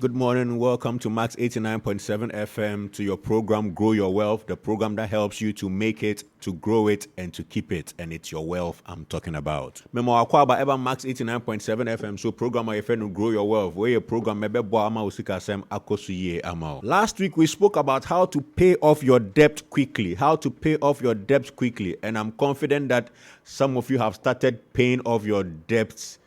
Good morning. Welcome to Max 89.7 FM, to your program Grow Your Wealth, the program that helps you to make it, to grow it, and to keep it. And it's your wealth I'm talking about. Memo akwaba eba Max 89.7 FM, so program I to Grow Your Wealth, where your program mebe bo ama usika sem akosuye ama. Last week we spoke about how to pay off your debt quickly, and I'm confident that some of you have started paying off your debts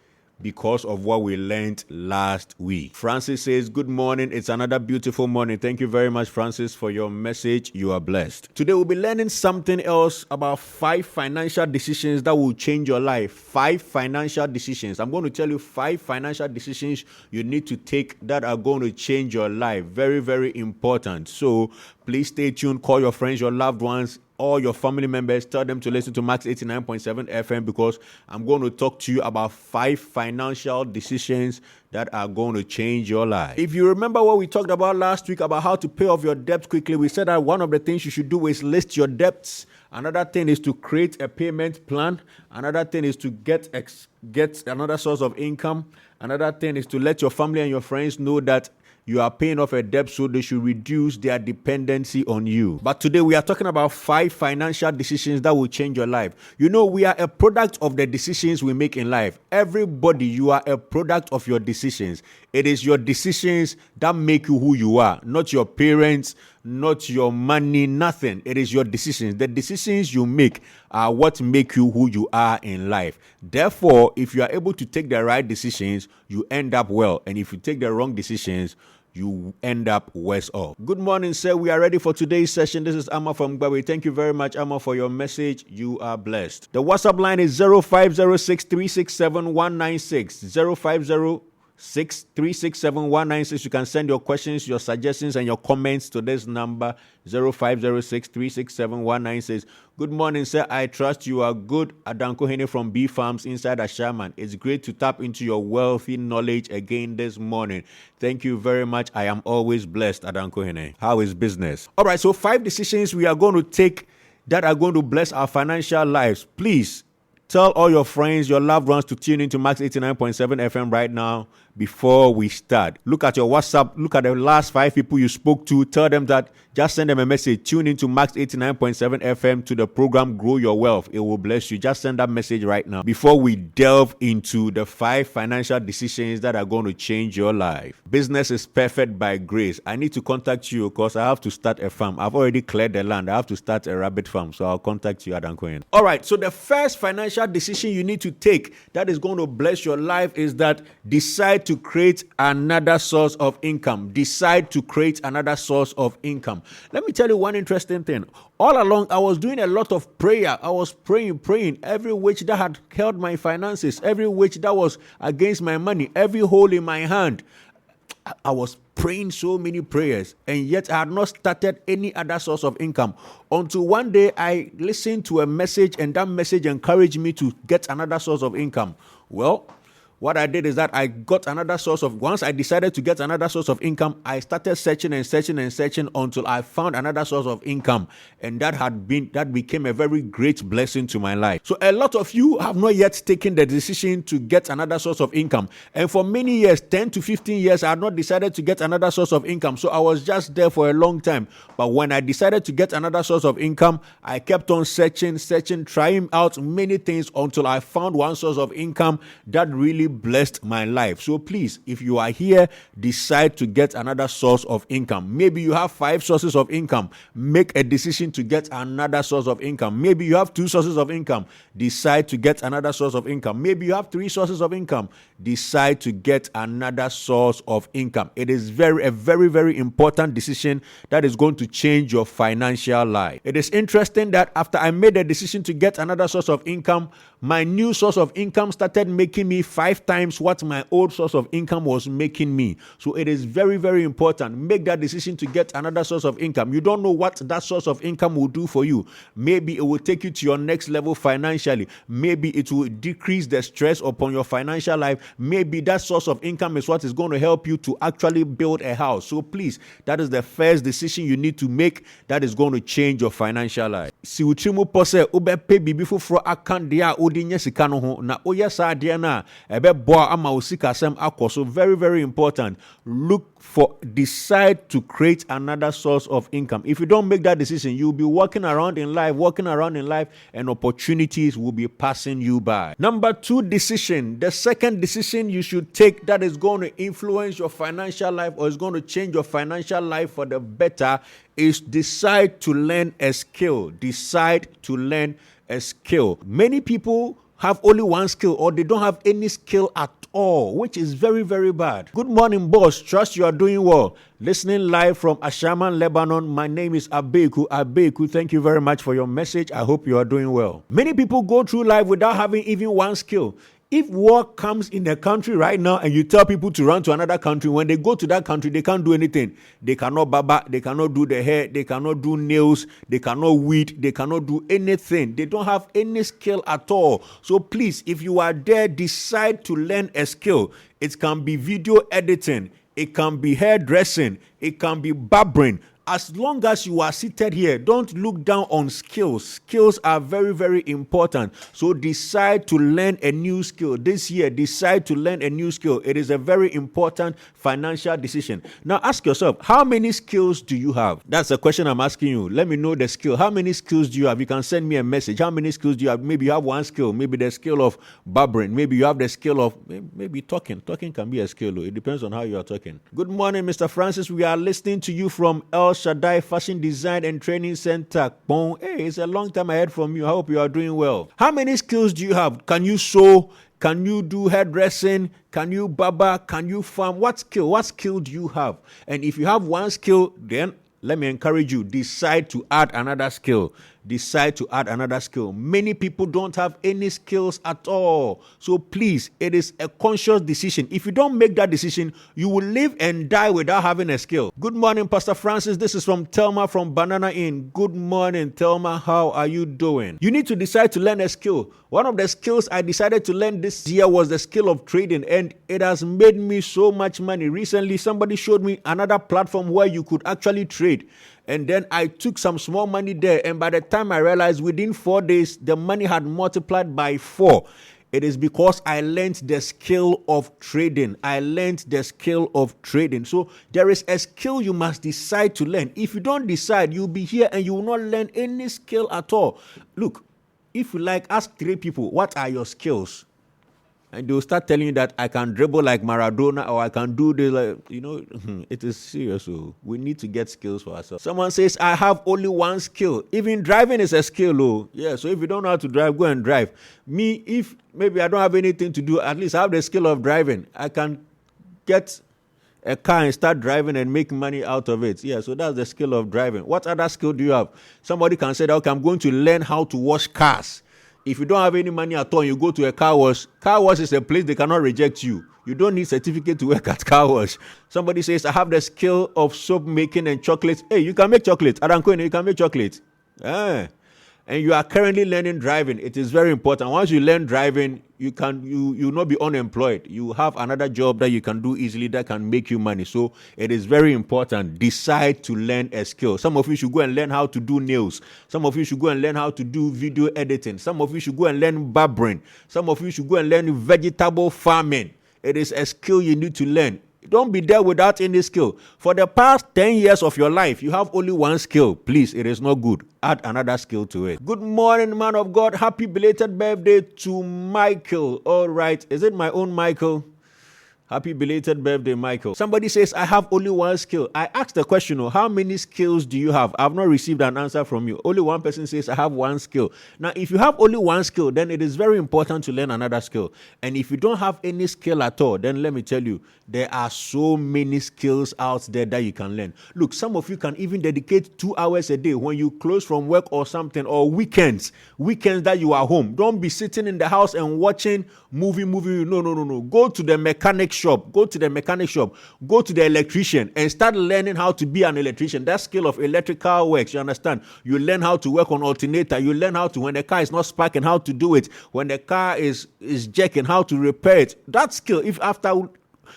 because of what we learned last week. Francis says, good morning. It's another beautiful morning. Thank you very much, Francis, for your message. You are blessed. Today, we'll be learning something else about 5 financial decisions that will change your life. 5 financial decisions. I'm going to tell you 5 financial decisions you need to take that are going to change your life. Very, very important. So please stay tuned. Call your friends, your loved ones, all your family members. Tell them to listen to Max 89.7 FM because I'm going to talk to you about 5 financial decisions that are going to change your life. If you remember what we talked about last week about how to pay off your debt quickly, we said that one of the things you should do is list your debts. Another thing is to create a payment plan. Another thing is to get another source of income. Another thing is to let your family and your friends know that you are paying off a debt so they should reduce their dependency on you. But today we are talking about 5 financial decisions that will change your life. You know, we are a product of the decisions we make in life. Everybody, you are a product of your decisions. It is your decisions that make you who you are, not your parents, not your money, nothing. It is your decisions. The decisions you make are what make you who you are in life. Therefore, if you are able to take the right decisions, you end up well. And if you take the wrong decisions, you end up worse off. Good morning, sir. We are ready for today's session. This is Amma from Gbawe. Thank you very much, Amma, for your message. You are blessed. The WhatsApp line is 0506367196. 0506367196. You can send your questions, your suggestions, and your comments to this number 0506367196. Good morning, sir. I trust you are good. Adanko Hene from B Farms inside Ashaman. It's great to tap into your wealthy knowledge again this morning. Thank you very much. I am always blessed, Adanko Hene. How is business? All right, so 5 decisions we are going to take that are going to bless our financial lives. Please tell all your friends, your loved ones to tune into Max 89.7 FM right now before we start. Look at your WhatsApp. Look at the last 5 people you spoke to. Tell them that. Just send them a message. Tune into Max 89.7 FM to the program Grow Your Wealth. It will bless you. Just send that message right now before we delve into the 5 financial decisions that are going to change your life. Business is perfect by grace. I need to contact you because I have to start a farm. I've already cleared the land. I have to start a rabbit farm. So I'll contact you at Ankoyen. All right. So the first financial decision you need to take that is going to bless your life is that decide to create another source of income. Decide to create another source of income. Let me tell you one interesting thing. All along, I was doing a lot of prayer. I was praying, every witch that had held my finances, every witch that was against my money, every hole in my hand. I was praying so many prayers, and yet I had not started any other source of income until one day I listened to a message, and that message encouraged me to get another source of income. Well, what I did is that I got another source of, once I decided to get another source of income, I started searching until I found another source of income. And that became a very great blessing to my life. So a lot of you have not yet taken the decision to get another source of income. And for many years, 10 to 15 years, I had not decided to get another source of income. So I was just there for a long time. But when I decided to get another source of income, I kept on searching, trying out many things until I found one source of income that really blessed my life. So please, if you are here, decide to get another source of income. Maybe you have 5 sources of income. Make a decision to get another source of income. Maybe you have 2 sources of income. Decide to get another source of income. Maybe you have 3 sources of income. Decide to get another source of income. It is a very, very important decision that is going to change your financial life. It is interesting that after I made a decision to get another source of income, my new source of income started making me 5 times what my old source of income was making me. So it is very, very important. Make that decision to get another source of income. You don't know what that source of income will do for you. Maybe it will take you to your next level financially. Maybe it will decrease the stress upon your financial life. Maybe that source of income is what is going to help you to actually build a house. So please, that is the first decision you need to make that is going to change your financial life. Si uchimu pose ube pe bibi fufro akandea odi nye sika no ho na oya sa ade na ebe ɛbɛboa ama wo sikasɛm akɔ so. Very, very important. Decide to create another source of income. If you don't make that decision, you'll be walking around in life, and opportunities will be passing you by. Number 2 decision, the second decision you should take that is going to influence your financial life or is going to change your financial life for the better is decide to learn a skill. Decide to learn a skill. Many people have only one skill or they don't have any skill at all, which is very, very bad. Good morning, boss. Trust you are doing well. Listening live from Ashaman, Lebanon. My name is Abeku. Abeku, thank you very much for your message. I hope you are doing well. Many people go through life without having even one skill. If war comes in a country right now and you tell people to run to another country, when they go to that country, they can't do anything. They cannot baba, they cannot do the hair, they cannot do nails, they cannot weed, they cannot do anything. They don't have any skill at all. So please, if you are there, decide to learn a skill. It can be video editing, it can be hairdressing, it can be barbering. As long as you are seated here, don't look down on skills. Skills are very, very important. So decide to learn a new skill. This year, decide to learn a new skill. It is a very important financial decision. Now ask yourself, how many skills do you have? That's the question I'm asking you. Let me know the skill. How many skills do you have? You can send me a message. How many skills do you have? Maybe you have one skill. Maybe the skill of barbering. Maybe you have the skill of maybe talking. Talking can be a skill. It depends on how you are talking. Good morning, Mr. Francis. We are listening to you from El Shaddai Fashion Design and Training Center. Bon, hey, it's a long time I heard from you. I hope you are doing well. How many skills do you have? Can you sew? Can you do hairdressing? Can you barber? Can you farm? What skill? What skill do you have? And if you have one skill, then let me encourage you, decide to add another skill. Decide to add another skill. Many people don't have any skills at all. So please, it is a conscious decision. If you don't make that decision, you will live and die without having a skill. Good morning, Pastor Francis. This is from Thelma from Banana Inn. Good morning, Thelma. How are you doing? You need to decide to learn a skill. One of the skills I decided to learn this year was the skill of trading, and it has made me so much money. Recently, somebody showed me another platform where you could actually trade. And then I took some small money there. And by the time I realized within 4 days, the money had multiplied by 4. It is because I learned the skill of trading. I learned the skill of trading. So there is a skill you must decide to learn. If you don't decide, you'll be here and you will not learn any skill at all. Look, if you like, ask 3 people, what are your skills? And they'll start telling you that I can dribble like Maradona or I can do this. It is serious. So we need to get skills for ourselves. Someone says, I have only one skill. Even driving is a skill. Oh, yeah. So if you don't know how to drive, go and drive. Me, if maybe I don't have anything to do, at least I have the skill of driving. I can get a car and start driving and make money out of it. Yeah, so that's the skill of driving. What other skill do you have? Somebody can say, okay, I'm going to learn how to wash cars. If you don't have any money at all, you go to a car wash. Car wash is a place they cannot reject you. You don't need certificate to work at car wash. Somebody says, I have the skill of soap making and chocolate. Hey, you can make chocolate. Adanko, you can make chocolate. And you are currently learning driving. It is very important. Once you learn driving, you will not be unemployed. You have another job that you can do easily that can make you money. So it is very important. Decide to learn a skill. Some of you should go and learn how to do nails. Some of you should go and learn how to do video editing. Some of you should go and learn barbering. Some of you should go and learn vegetable farming. It is a skill you need to learn. Don't be there without any skill. For the past 10 years of your life, you have only one skill. Please, it is not good. Add another skill to it. Good morning, man of God. Happy belated birthday to Michael. All right. Is it my own Michael? Happy belated birthday, Michael. Somebody says, I have only one skill. I asked the question, how many skills do you have? I've not received an answer from you. Only one person says, I have one skill. Now, if you have only one skill, then it is very important to learn another skill. And if you don't have any skill at all, then let me tell you, there are so many skills out there that you can learn. Look, some of you can even dedicate 2 hours a day when you close from work or something, or weekends that you are home. Don't be sitting in the house and watching movie. No. Go to the mechanic shop. Go to the electrician and start learning how to be an electrician. That skill of electrical works, you understand? You learn how to work on alternator. You learn how to, when the car is not sparking, how to do it. When the car is jerking, how to repair it. That skill, if after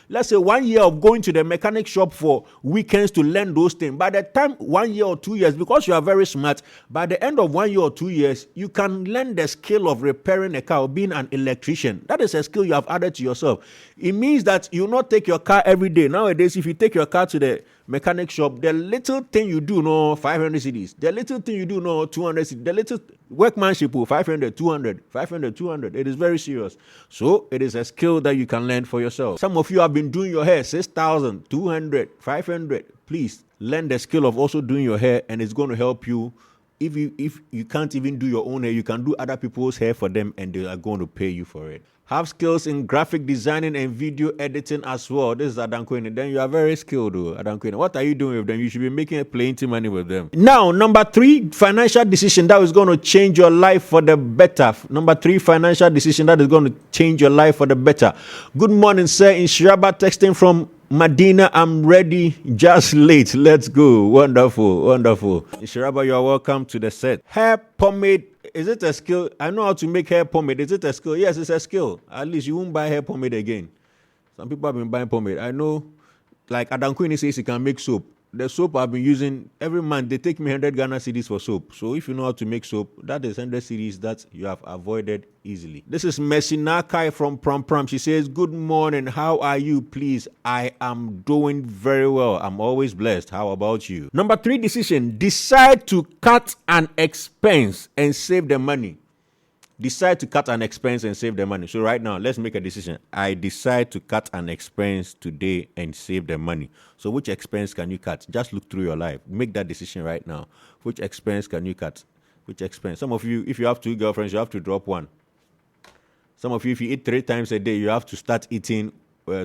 let's say 1 year of going to the mechanic shop for weekends to learn those things. By the time 1 year or 2 years, because you are very smart, by the end of 1 year or 2 years, you can learn the skill of repairing a car or being an electrician. That is a skill you have added to yourself. It means that you not take your car every day. Nowadays, if you take your car to the mechanic shop, the little thing you do, no 500 cedis. The little thing you do, no 200 cedis. The little workmanship, 500, 200, 500, 200. It is very serious. So it is a skill that you can learn for yourself. Some of you have been doing your hair 6,000, 200, 500. Please learn the skill of also doing your hair, and it's going to help you. If you can't even do your own hair, you can do other people's hair for them, and they are going to pay you for it. Have skills in graphic designing and video editing as well. This is Adankwene. Then you are very skilled, Adankwene. What are you doing with them? You should be making plenty money with them. Now, number 3, financial decision that is going to change your life for the better. Number 3, financial decision that is going to change your life for the better. Good morning, sir. In Shiraba, texting from Medina, I'm ready, just late. Let's go. Wonderful, wonderful. Shiraba, you are welcome to the set. Hair pomade. Is it a skill? I know how to make hair pomade. Is it a skill? Yes, it's a skill. At least you won't buy hair pomade again. Some people have been buying pomade. I know, like Adankwene says he can make soap. The soap I've been using, every month, they take me 100 Ghana cedis for soap. So if you know how to make soap, that is 100 cedis that you have avoided easily. This is Mercy Nakai from Prom Prom. She says, good morning. How are you, please? I am doing very well. I'm always blessed. How about you? Number 3 decision, decide to cut an expense and save the money. Decide to cut an expense and save the money. So right now, let's make a decision. I decide to cut an expense today and save the money. So which expense can you cut? Just look through your life. Make that decision right now. Which expense can you cut? Which expense? Some of you, if you have 2 girlfriends, you have to drop 1. Some of you, if you eat 3 times a day, you have to start eating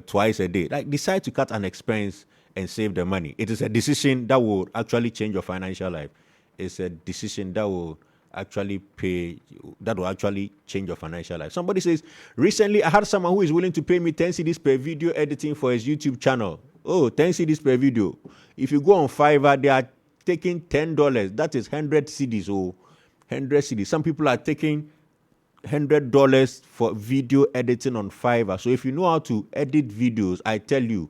twice a day. Like, decide to cut an expense and save the money. It is a decision that will actually change your financial life. It's a decision that will actually change your financial life. Somebody says, recently I had someone who is willing to pay me 10 cedis per video editing for his YouTube channel. Oh, 10 cedis per video. If you go on Fiverr, they are taking $10. That is 100 cedis. Oh, 100 cedis. Some people are taking $100 for video editing on Fiverr. So if you know how to edit videos, I tell you,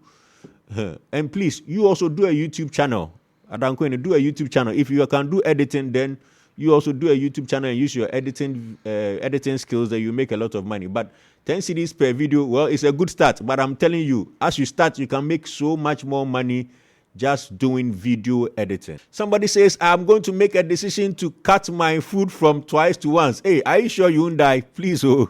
and please, you also do a YouTube channel. Adankwene, do a YouTube channel. If you can do editing, then you also do a YouTube channel and use your editing skills, that you make a lot of money. But 10 cedis per video, well, it's a good start. But I'm telling you, as you start, you can make so much more money just doing video editing. Somebody says, I'm going to make a decision to cut my food from twice to once. Hey, are you sure you won't die? Please, oh.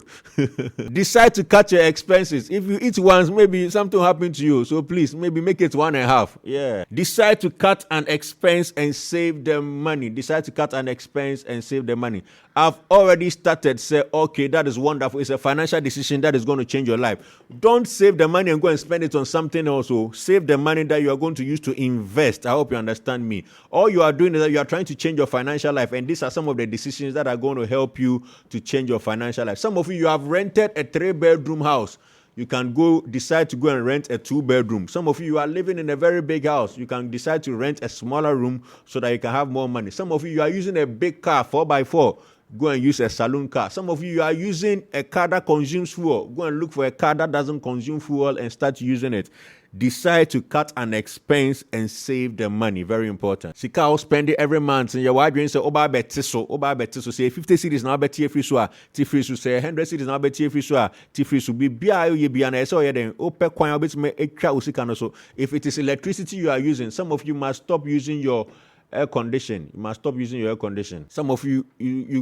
Decide to cut your expenses. If you eat once, maybe something will happen to you. So please, maybe make it 1.5. Yeah. Decide to cut an expense and save the money. Decide to cut an expense and save the money. I've already started. Say, okay, that is wonderful. It's a financial decision that is going to change your life. Don't save the money and go and spend it on something else. So save the money that you are going to use to invest. I hope you understand me. All you are doing is that you are trying to change your financial life, and these are some of the decisions that are going to help you to change your financial life. Some of you have rented a 3-bedroom house. You can decide to go and rent a 2-bedroom. Some of you are living in a very big house. You can decide to rent a smaller room so that you can have more money. Some of you are using a big car, 4x4. Go and use a saloon car. Some of you are using a car that consumes fuel. Go and look for a car that doesn't consume fuel and start using it. Decide to cut an expense and save the money. Very important. Sika will spend it every month. And your wife say, Oba betiso. Say 50 cities now bet free so. Free so say 100 cities now bet free so. Free so be ye be an so then open kwan bit me ekra usika so. If it is electricity you are using, some of you must stop using your air condition. You must stop using your air condition. Some of you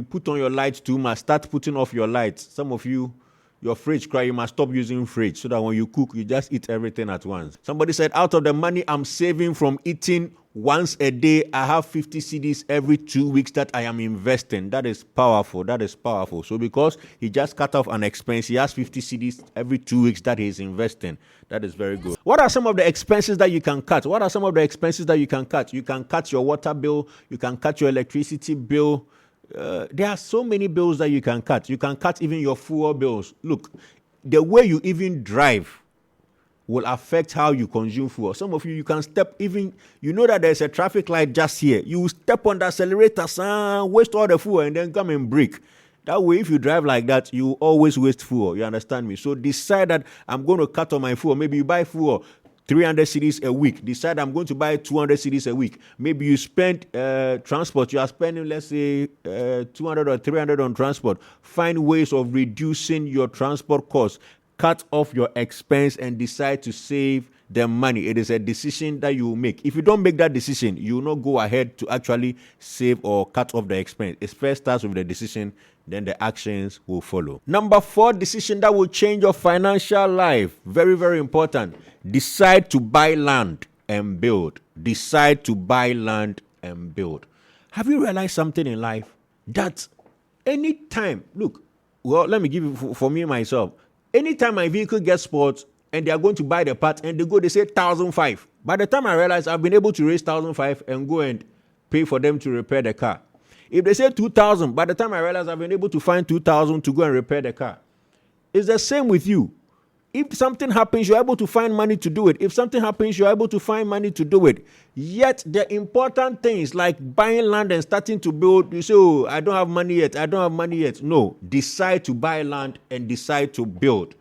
put on your lights too much. Start putting off your lights. Some of you, your fridge cry, you must stop using fridge so that when you cook, you just eat everything at once. Somebody said, out of the money I'm saving from eating once a day, I have 50 cedis every 2 weeks that I am investing. That is powerful. That is powerful. So because he just cut off an expense, he has 50 cedis every 2 weeks that he is investing. That is very good. What are some of the expenses that you can cut? What are some of the expenses that you can cut? You can cut your water bill. You can cut your electricity bill. There are so many bills that you can cut. You can cut even your fuel bills. Look, the way you even drive will affect how you consume fuel. Some of you can step even, you know that there's a traffic light just here. You step on the accelerator, waste all the fuel and then come and brake. That way, if you drive like that, you always waste fuel. You understand me? So decide that I'm going to cut on my fuel. Maybe you buy fuel 300 cedis a week. Decide I'm going to buy 200 cedis a week. Maybe you spend transport. You are spending, let's say, 200 or 300 on transport. Find ways of reducing your transport costs. Cut off your expense and decide to save the money. It is a decision that you will make. If you don't make that decision, you will not go ahead to actually save or cut off the expense. It first starts with the decision, then the actions will follow. Number 4 decision that will change your financial life. Very, very important. Decide to buy land and build. Decide to buy land and build. Have you realized something in life? That anytime, look, well, let me give you for me myself. Anytime my vehicle gets spoiled and they are going to buy the part and they say 1,500. By the time I realize I've been able to raise 1,500 and go and pay for them to repair the car. If they say 2,000, by the time I realize I've been able to find 2,000 to go and repair the car. It's the same with you. If something happens, you're able to find money to do it. If something happens, you're able to find money to do it. Yet the important things like buying land and starting to build, you say, oh, I don't have money yet. I don't have money yet. No, decide to buy land and decide to build.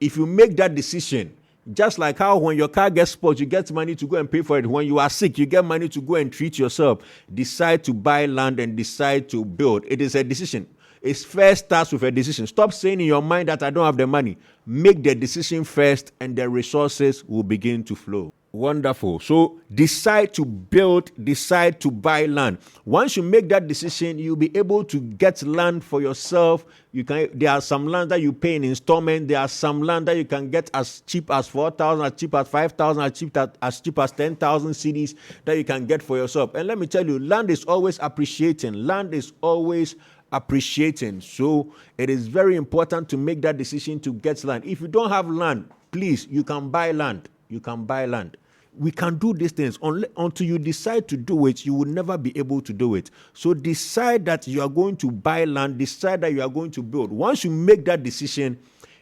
If you make that decision, just like how when your car gets spoiled, you get money to go and pay for it. When you are sick, you get money to go and treat yourself. Decide to buy land and decide to build. It is a decision. It first starts with a decision. Stop saying in your mind that I don't have the money. Make the decision first and the resources will begin to flow. Wonderful. So decide to build, decide to buy land. Once you make that decision, you'll be able to get land for yourself. There are some land that you pay in installment. There are some land that you can get as cheap as 4,000, as cheap as 5,000, as cheap as 10,000 cedis that you can get for yourself. And let me tell you, land is always appreciating. Land is always appreciating. So it is very important to make that decision to get land. If you don't have land, please, you can buy land. You can buy land. We can do these things. Until you decide to do it, you will never be able to do it. So decide that you are going to buy land. Decide that you are going to build. Once you make that decision,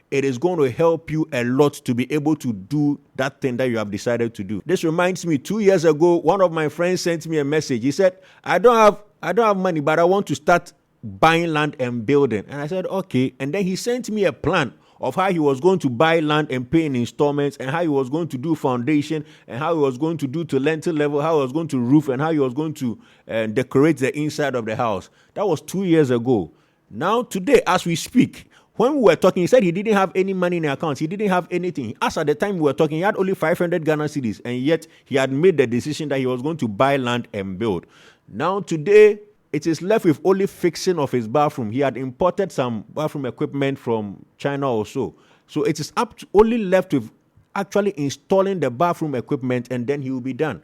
it is going to help you a lot to be able to do that thing that you have decided to do. This reminds me, 2 years ago, one of my friends sent me a message. He said, I don't have money, but I want to start buying land and building. And I said, okay. And then he sent me a plan of how he was going to buy land and pay in installments, and how he was going to do foundation, and how he was going to do to lintel level, how he was going to roof, and how he was going to decorate the inside of the house. That was 2 years ago. Now, today, as we speak, when we were talking, he said he didn't have any money in the account. He didn't have anything. As at the time we were talking, he had only 500 Ghana cedis, and yet he had made the decision that he was going to buy land and build. Now, today, it is left with only fixing of his bathroom. He had imported some bathroom equipment from China or so. So it is only left with actually installing the bathroom equipment, and then he will be done.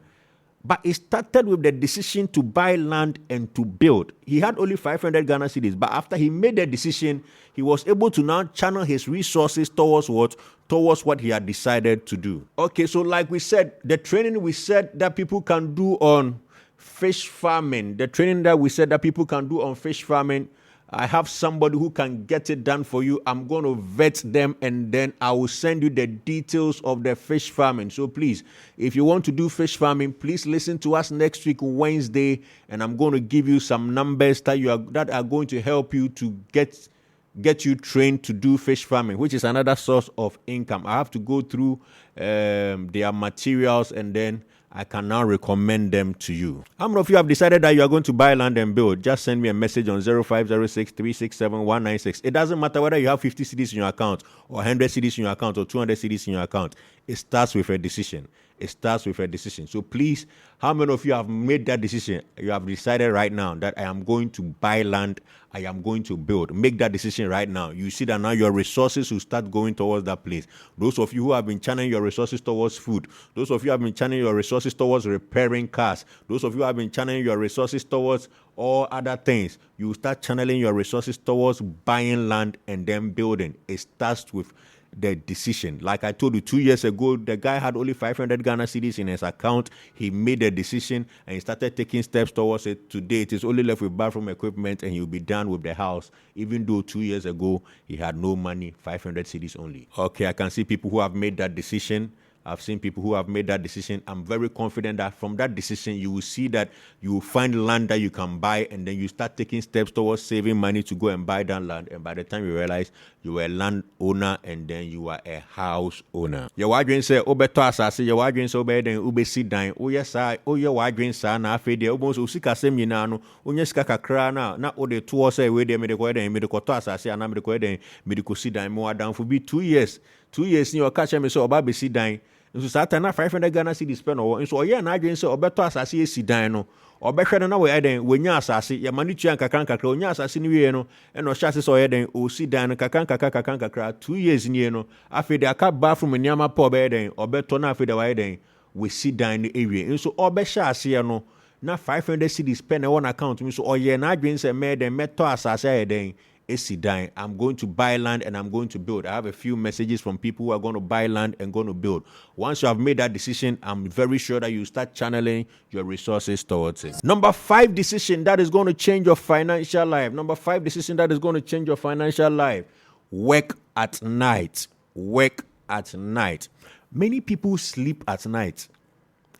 But it started with the decision to buy land and to build. He had only 500 Ghana cedis, but after he made the decision, he was able to now channel his resources towards what? Towards what he had decided to do. Okay, so like we said, the training we said that people can do on fish farming, the training that we said that people can do on fish farming, I have somebody who can get it done for you. I'm going to vet them, and then I will send you the details of the fish farming. So please, if you want to do fish farming, please listen to us next week, Wednesday, and I'm going to give you some numbers that are going to help you to get you trained to do fish farming, which is another source of income. I have to go through their materials, and then I can now recommend them to you. How many of you have decided that you are going to buy land and build? Just send me a message on 0506 367 196. It doesn't matter whether you have 50 cedis in your account, or 100 cedis in your account, or 200 cedis in your account. It starts with a decision. It starts with a decision. So please, how many of you have made that decision? You have decided right now that I am going to buy land, I am going to build. Make that decision right now. You see that now your resources will start going towards that place. Those of you who have been channeling your resources towards food, those of you who have been channeling your resources towards repairing cars, those of you who have been channeling your resources towards all other things, you start channeling your resources towards buying land and then building. It starts with the decision. Like I told you 2 years ago, the guy had only 500 Ghana cedis in his account. He made a decision and he started taking steps towards it. Today, it is only left with bathroom equipment, and he'll be done with the house, even though 2 years ago, he had no money, 500 cedis only. Okay, I can see people who have made that decision. I've seen people who have made that decision. I'm very confident that from that decision, you will see that you will find land that you can buy, and then you start taking steps towards saving money to go and buy that land. And by the time you realize you were a land owner, and then you are a house owner. Your wadrin say, Obeto asase, your wadrin say, Obe den, Ube si dan, Oye sa, Oye wadrin sa, na afe de, Obonso usika sem yina no, Onye sika kakra na ode tuwo say, we de, me de ko den, me de ko to asase, ana me de ko den, me de ko si dan, me wadan for be 2 years. 2 years in your catch me so oba be si dan. Nso sata na 500 Ghana cedis spend no. Nso oye na adwen say obeto asase e si dan no. Obehwe no na we den wonya asase ya mani tua kakran kakra onya asase ni wie no e no hya se oye den o si dan no kakran kakra 2 years ni no. Afi de aka bathroom niama pa obe den obeto na afi de we den we si dan no ewie. Nso obehya ase no na 500 cedis spend e one account mi so oye na adwen say me den meto asase e den Esidan. I'm going to buy land and I'm going to build. I have a few messages from people who are going to buy land and going to build. Once you have made that decision, I'm very sure that you start channeling your resources towards it. Number 5 decision that is going to change your financial life. Number 5 decision that is going to change your financial life. Work at night. Work at night. Many people sleep at night.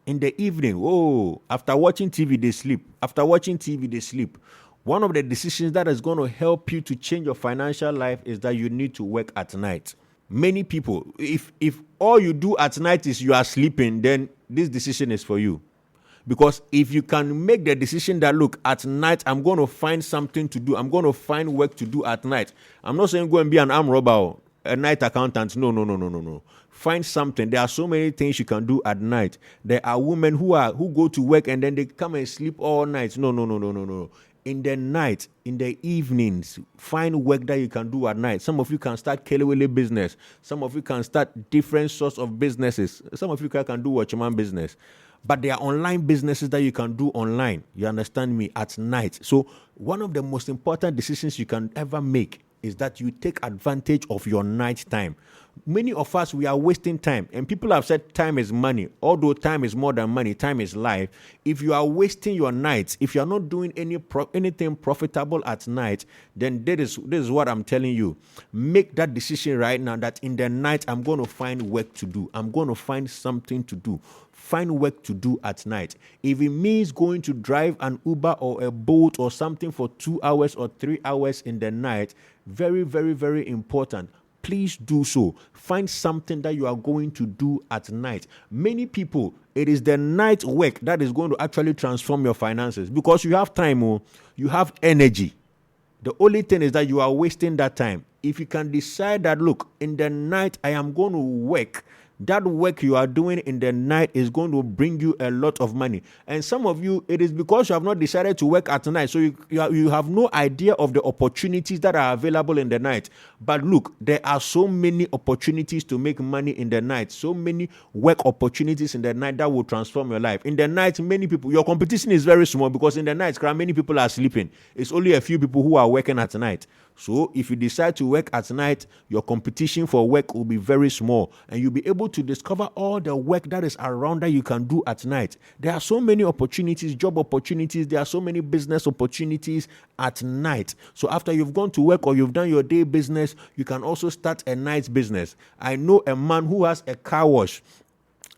In the evening, after watching TV, they sleep. After watching TV, they sleep. One of the decisions that is going to help you to change your financial life is that you need to work at night. Many people, if all you do at night is you are sleeping, then this decision is for you. Because if you can make the decision that, look, at night, I'm going to find something to do. I'm going to find work to do at night. I'm not saying go and be an armed robber or a night accountant. No. Find something. There are so many things you can do at night. There are women who go to work and then they come and sleep all night. No. In the night, in the evenings, find work that you can do at night. Some of you can start Kelewele business. Some of you can start different sorts of businesses. Some of you can do watchman business. But there are online businesses that you can do online. You understand me? At night. So one of the most important decisions you can ever make is that you take advantage of your night time. Many of us, we are wasting time. And people have said time is money. Although time is more than money, time is life. If you are wasting your nights, if you are not doing anything profitable at night, then this is what I'm telling you. Make that decision right now that in the night, I'm going to find work to do. I'm going to find something to do. Find work to do at night. If it means going to drive an Uber or a Bolt or something for 2 hours or 3 hours in the night, very, very, very important. Please do so. Find something that you are going to do at night. Many people, it is the night work that is going to actually transform your finances because you have time, you have energy. The only thing is that you are wasting that time. If you can decide that, look, in the night I am going to work, that work you are doing in the night is going to bring you a lot of money. And some of you, it is because you have not decided to work at night. So you have no idea of the opportunities that are available in the night. But look, there are so many opportunities to make money in the night. So many work opportunities in the night that will transform your life. In the night, many people, your competition is very small because in the night, many people are sleeping. It's only a few people who are working at night. So if you decide to work at night, your competition for work will be very small and you'll be able to discover all the work that is around that you can do at night. There are so many opportunities, job opportunities. There are so many business opportunities at night. So after you've gone to work or you've done your day business, you can also start a night business. I know a man who has a car wash.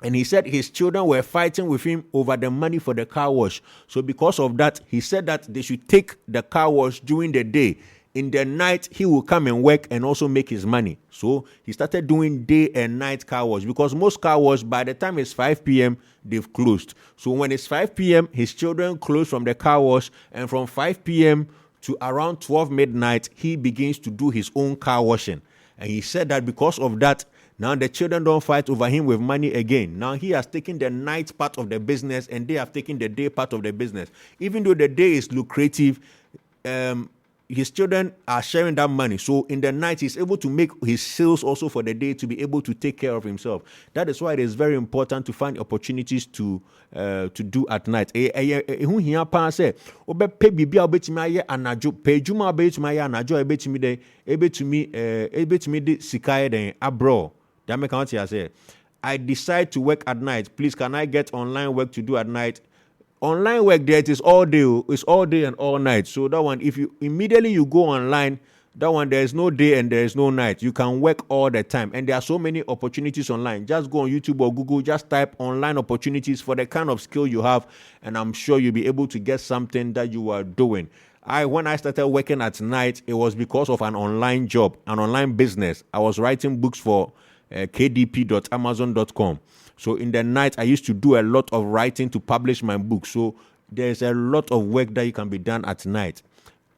And he said his children were fighting with him over the money for the car wash. So because of that, he said that they should take the car wash during the day. In the night, he will come and work and also make his money. So he started doing day and night car wash because most car wash, by the time it's 5 p.m., they've closed. So when it's 5 p.m., his children close from the car wash. And from 5 p.m. to around 12 midnight, he begins to do his own car washing. And he said that because of that, now the children don't fight over him with money again. Now he has taken the night part of the business and they have taken the day part of the business. Even though the day is lucrative, his children are sharing that money. So in the night, he's able to make his sales also for the day to be able to take care of himself. That is why it is very important to find opportunities to do at night. I decide to work at night. Please, can I get online work to do at night? Online work there, it is all day. It's all day and all night. So that one, if you immediately you go online, That one, there is no day and there is no night. You can work all the time. And there are so many opportunities online. Just go on YouTube or Google, just type online opportunities for the kind of skill you have, and I'm sure you'll be able to get something that you are doing. When I started working at night, it was because of an online job, an online business. I was writing books for kdp.amazon.com. So in the night, I used to do a lot of writing to publish my book. So there's a lot of work that you can be done at night.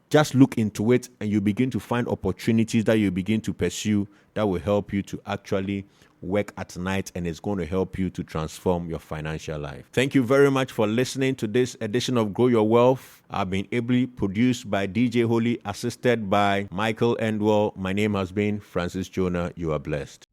Just look into it and you begin to find opportunities that you begin to pursue that will help you to actually work at night, and it's going to help you to transform your financial life. Thank you very much for listening to this edition of Grow Your Wealth. I've been ably produced by DJ Holy, assisted by Michael Endwell. My name has been Francis Jonah. You are blessed.